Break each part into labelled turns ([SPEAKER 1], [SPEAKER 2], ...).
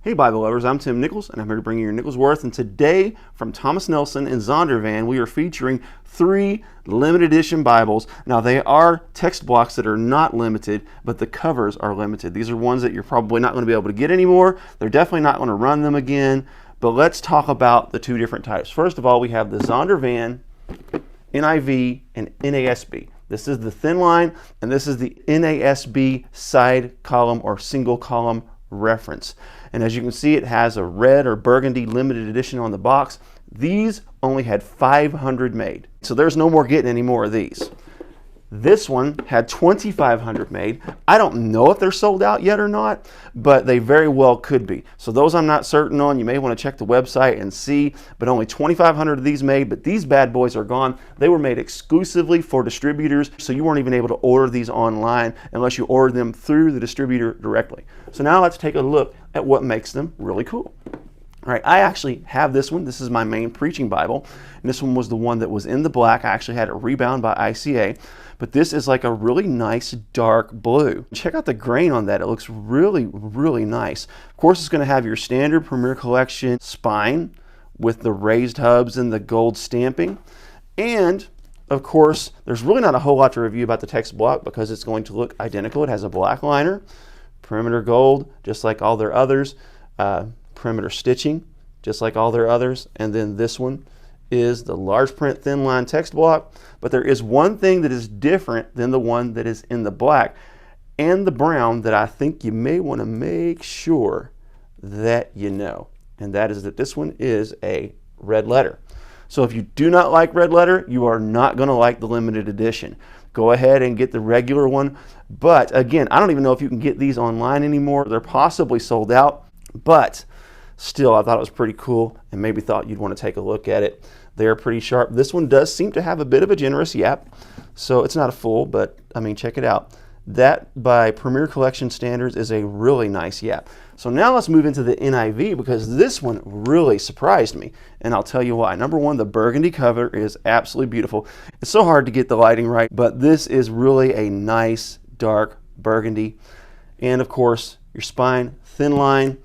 [SPEAKER 1] Hey Bible lovers, I'm Tim Nichols and I'm here to bring you your Nichols Worth, and today from Thomas Nelson and Zondervan we are featuring 3 limited edition Bibles. Now they are text blocks that are not limited, but the covers are limited. These are ones that you're probably not going to be able to get anymore. They're definitely not going to run them again, but let's talk about the 2 different types. First of all, we have the Zondervan NIV and NASB. This is the thin line and this is the NASB side column or single column reference. And as you can see, it has a red or burgundy limited edition on the box. These only had 500 made, so there's no more getting any more of these. This one had 2,500 made. I don't know if they're sold out yet or not, but they very well could be. So those I'm not certain on. You may want to check the website and see, but only 2,500 of these made, but these bad boys are gone. They were made exclusively for distributors, so you weren't even able to order these online unless you ordered them through the distributor directly. So now let's take a look at what makes them really cool. All right, I actually have this one. This is my main preaching Bible, and this one was the one that was in the black. I actually had it rebound by ICA, but this is like a really nice dark blue. Check out the grain on that. It looks really, really nice. Of course, it's going to have your standard Premier Collection spine with the raised hubs and the gold stamping. And of course, there's really not a whole lot to review about the text block because it's going to look identical. It has a black liner, perimeter gold, just like all their others, perimeter stitching, just like all their others, and then this one is the large print thin line text block. But there is one thing that is different than the one that is in the black and the brown that I think you may want to make sure that you know, and that is that this one is a red letter. So if you do not like red letter, you are not going to like the limited edition. Go ahead and get the regular one. But again, I don't even know if you can get these online anymore. They're possibly sold out, but still, I thought it was pretty cool and maybe thought you'd want to take a look at it. They're pretty sharp. This one does seem to have a bit of a generous yap, so it's not a full, but I mean, check it out. That, by Premier Collection standards, is a really nice yap. So now let's move into the NIV, because this one really surprised me, and I'll tell you why. Number one, the burgundy cover is absolutely beautiful. It's so hard to get the lighting right, but this is really a nice dark burgundy. And of course, your spine, thin line,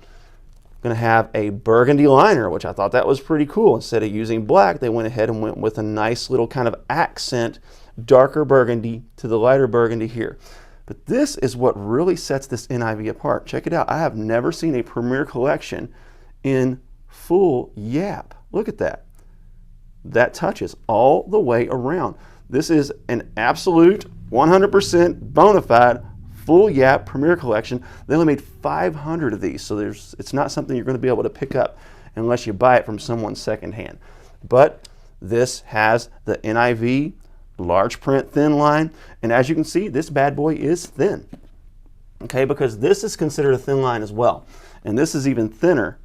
[SPEAKER 1] going to have a burgundy liner, which I thought that was pretty cool. Instead of using black, they went ahead and went with a nice little kind of accent, darker burgundy to the lighter burgundy here. But this is what really sets this NIV apart. Check it out. I have never seen a Premier Collection in full yap. Look at that. That touches all the way around. This is an absolute 100% bona fide full yap Premier Collection. They only made 500 of these, so it's not something you're going to be able to pick up unless you buy it from someone secondhand. But this has the NIV large print thin line, and as you can see, this bad boy is thin. Okay, because this is considered a thin line as well, and this is even thinner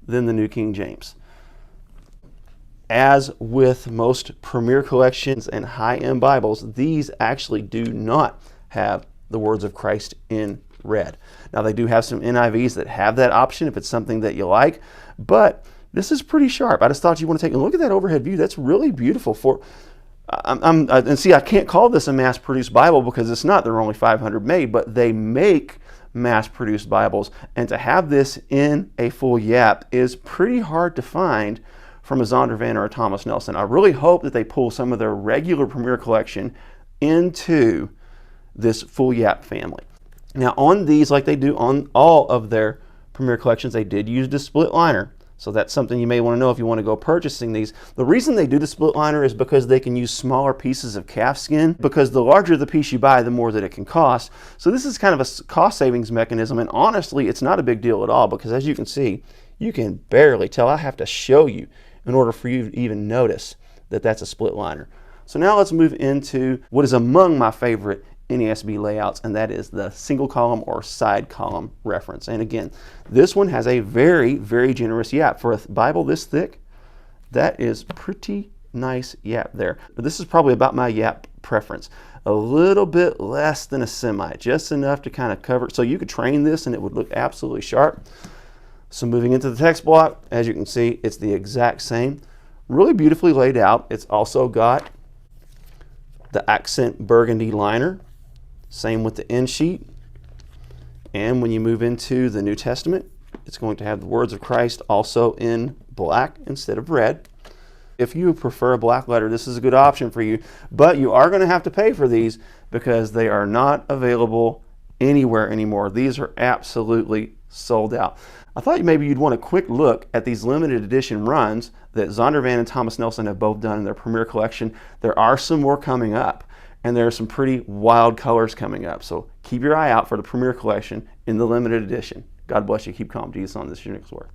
[SPEAKER 1] than the New King James. As with most Premier Collections and high-end Bibles, these actually do not have the words of Christ in red. Now they do have some NIVs that have that option if it's something that you like, but this is pretty sharp. I just thought you want to take a look at that overhead view. That's really beautiful. And see, I can't call this a mass-produced Bible because it's not. There are only 500 made, but they make mass-produced Bibles, and to have this in a full yap is pretty hard to find from a Zondervan or a Thomas Nelson. I really hope that they pull some of their regular Premier Collection into this full yap family. Now on these, like they do on all of their Premier Collections, they did use the split liner. So that's something you may want to know if you want to go purchasing these. The reason they do the split liner is because they can use smaller pieces of calf skin, because the larger the piece you buy, the more that it can cost. So this is kind of a cost savings mechanism, and honestly, it's not a big deal at all, because as you can see, you can barely tell. I have to show you in order for you to even notice that that's a split liner. So now let's move into what is among my favorite NASB layouts, and that is the single column or side column reference. And again, this one has a very, very generous yap. For a Bible this thick, that is pretty nice yap there. But this is probably about my yap preference. A little bit less than a semi, just enough to kind of cover. So you could train this and it would look absolutely sharp. So moving into the text block, as you can see, it's the exact same. Really beautifully laid out. It's also got the accent burgundy liner. Same with the end sheet. And when you move into the New Testament, It's going to have the words of Christ also in black instead of red. If you prefer a black letter, this is a good option for you, but you are going to have to pay for these because they are not available anywhere anymore. These are absolutely sold out. I thought maybe you'd want a quick look at these limited edition runs that Zondervan and Thomas Nelson have both done in their premier collection. There are some more coming up, and there are some pretty wild colors coming up. So keep your eye out for the premier collection in the limited edition. God bless you. Keep calm. Jesus on this is your Nicholas Word.